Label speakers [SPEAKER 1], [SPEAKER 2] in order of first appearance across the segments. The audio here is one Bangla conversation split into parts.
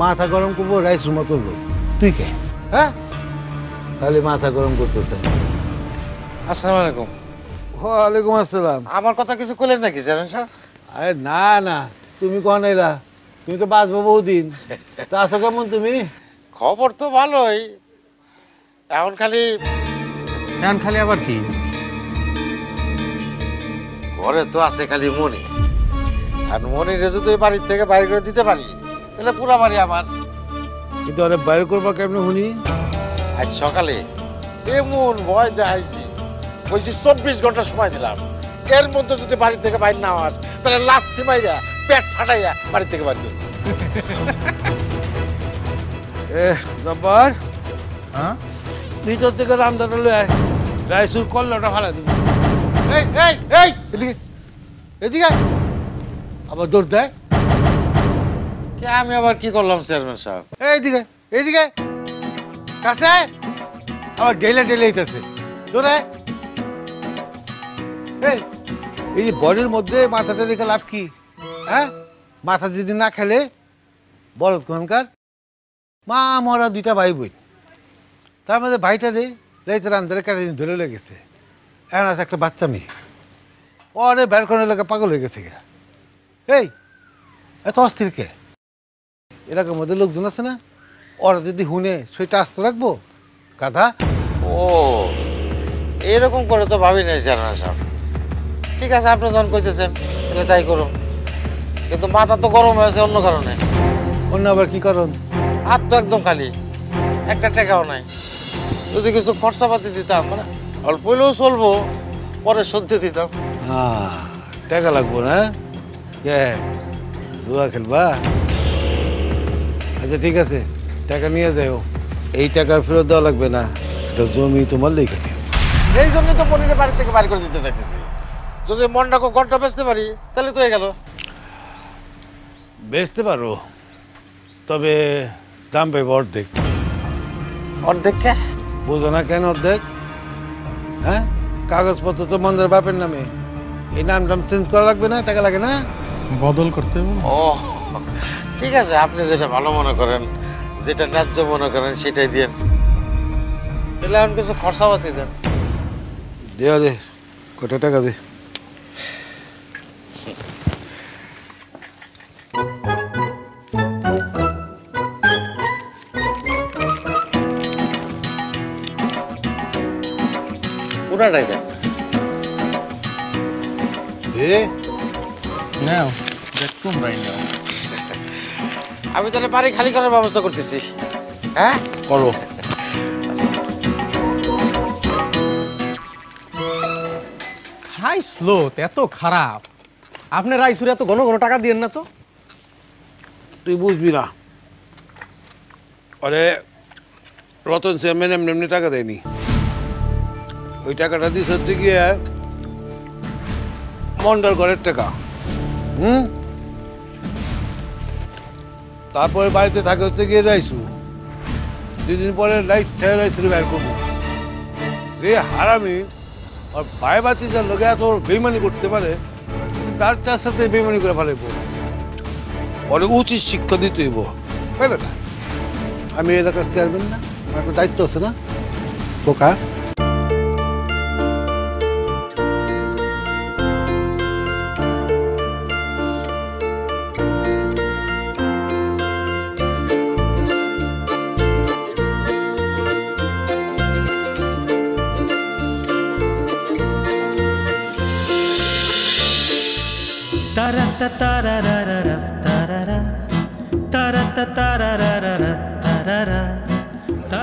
[SPEAKER 1] মাথা গরম করবো রাইস মতো লোক, তুই কে? হ্যাঁ, খালি মাথা গরম করতেছে।
[SPEAKER 2] আসসালামু আলাইকুম।
[SPEAKER 1] ওয়ালাইকুম আসসালাম।
[SPEAKER 2] আমার কথা কিছু কইলেন নাকি চেয়ারম্যান সাহেব?
[SPEAKER 1] আরে না না, তুমি কখন এলা? তুমি তো বাঁচবো বহুদিন। তা আছো কেমন তুমি?
[SPEAKER 2] খবর তো ভালোই, এখন খালি
[SPEAKER 3] আবার কি?
[SPEAKER 2] ঘরে তো আছে খালি মনি, আর মনিরে যদি বাড়ির থেকে বাইরে করে দিতে পারি তাহলে পুরা বাড়ি আমার।
[SPEAKER 1] কিন্তু অনেক বাইরে করবা কেমন শুনি?
[SPEAKER 2] আজ সকালে এমন ভয় দেখাইছি, বলছি 24 ঘন্টা সময় দিলাম, এর মধ্যে যদি বাড়ি থেকে বাইরে না আস তাহলে লাথি মাইরা পেট ফাটাইয়া বাড়ি থেকে বাইরে করবো।
[SPEAKER 1] জব্বার,
[SPEAKER 3] হ্যাঁ,
[SPEAKER 1] ভিতর থেকে রামদাটা লয়ে আয়, রাইসুর কল্লাটা ফালা দিবি। এই এই এই, এদিকে এদিকে আবার দৌড় দেয়।
[SPEAKER 2] কে আমি আবার কি করলাম চেয়ারম্যান সাহেব?
[SPEAKER 1] এইদিকে এইদিকে কাছে আবার ঢেলে ঢেলে হইতেছে, দৌড়ায়। এই যে বডির মধ্যে মাথাটা রেখে লাভ কি? হ্যাঁ, মাথা যদি না খেলে বলদ কোনকার মা মরা দুইটা ভাই বোন, তার মধ্যে ভাইটা রে রাইতে রান্ধারে কাটা দিন ধরে লেগেছে, এখন আছে একটা বাচ্চা মেয়ে, ওরে বের করে লেগে পাগল হয়ে গেছে। এই এত অস্থির কে? এরকম মধ্যে লোকজন আছে না, ওরা যদি হুনে সেটা আস্ত রাখবো গাধা।
[SPEAKER 2] ও এরকম করে তো ভাবি নাই চেয়ারম্যান সাহেব। ঠিক আছে, আপনি যখন কইতেছেন তাহলে তাই করুন, কিন্তু মাথা তো গরম হয়েছে অন্য কারণে।
[SPEAKER 1] অন্য আবার কি কারণ?
[SPEAKER 2] হাত তো একদম খালি, একটা টাকাও নাই। যদি কিছু খরচাপাতি দিতাম, মানে অল্প হইলেও চলবো, পরে সত্যি দিতাম।
[SPEAKER 1] টাকা লাগবো না? কে জুয়া খেলবা? আচ্ছা ঠিক আছে, টাকা নিয়ে যাও। এই টাকার ফেরত দেওয়া লাগবে না, এটা জমি তোমার লেখা দিও।
[SPEAKER 2] সেই জন্য তো মনিরে বাড়ি থেকে বাড়ি করে দিতে চাইতেছি। যদি মনটাকে ঘন্টা বেচতে পারি তাহলে তো হয়ে গেল।
[SPEAKER 1] বেচতে পারো, তবে দাম পাইব অর্ধেক।
[SPEAKER 2] অর্ধেক কে?
[SPEAKER 1] বুঝো না কেন অর্ধেক? হ্যাঁ, কাগজপত্র তো মন্দার বাপের নামে, এই নাম টাম চেঞ্জ করা লাগবে না? টাকা লাগে না?
[SPEAKER 3] বদল করতে হবে।
[SPEAKER 2] ও ঠিক আছে, আপনি যেটা ভালো মনে করেন, যেটা ন্যায্য মনে করেন সেটাই দেন। তাহলে এখন কিছু খরচাপাতি দেন।
[SPEAKER 1] দেওয়া দে, কত টাকা দে।
[SPEAKER 2] পুরাটাই দেন।
[SPEAKER 3] নাও দেখুন ভাই, নাও।
[SPEAKER 2] আমি তাহলে বাড়ি খালি করার ব্যবস্থা করতেছি। হ্যাঁ
[SPEAKER 1] করো।
[SPEAKER 3] খাই স্লো, এত খারাপ। আপনি রাইসুর এত ঘন ঘন টাকা দিয়েন না তো।
[SPEAKER 1] তুই বুঝবি না, আরে রতন চেয়ারম্যান এমনি এমনি টাকা দেয়নি। ওই টাকাটা দিস হচ্ছে গিয়ে মন্ডল ঘরের টাকা। তারপরে বাড়িতে থাকে হচ্ছে গিয়ে রাইসু, 2 দিন পরে লাইট থেকে রাইসুর বের করবো। যে হারামি আর ভাই বাতি যার লোকে এত বেইমানি করতে পারে, তার চার সাথে বেইমানি করে ফেলে অনেক উচিত শিক্ষা দিতে হইব। বেটা, আমি এলাকার চেয়ারম্যান না, আমার একটা দায়িত্ব আছে না বোকা?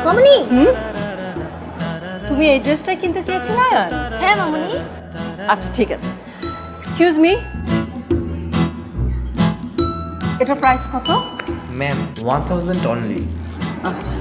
[SPEAKER 4] মামনি, তুমি এই ড্রেসটা কিনতে চেয়েছিলে? হ্যাঁ মামনি। আচ্ছা ঠিক আছে। এক্সকিউজ মি, এটার প্রাইস কত?
[SPEAKER 5] Ma'am 1000 only.
[SPEAKER 4] আচ্ছা।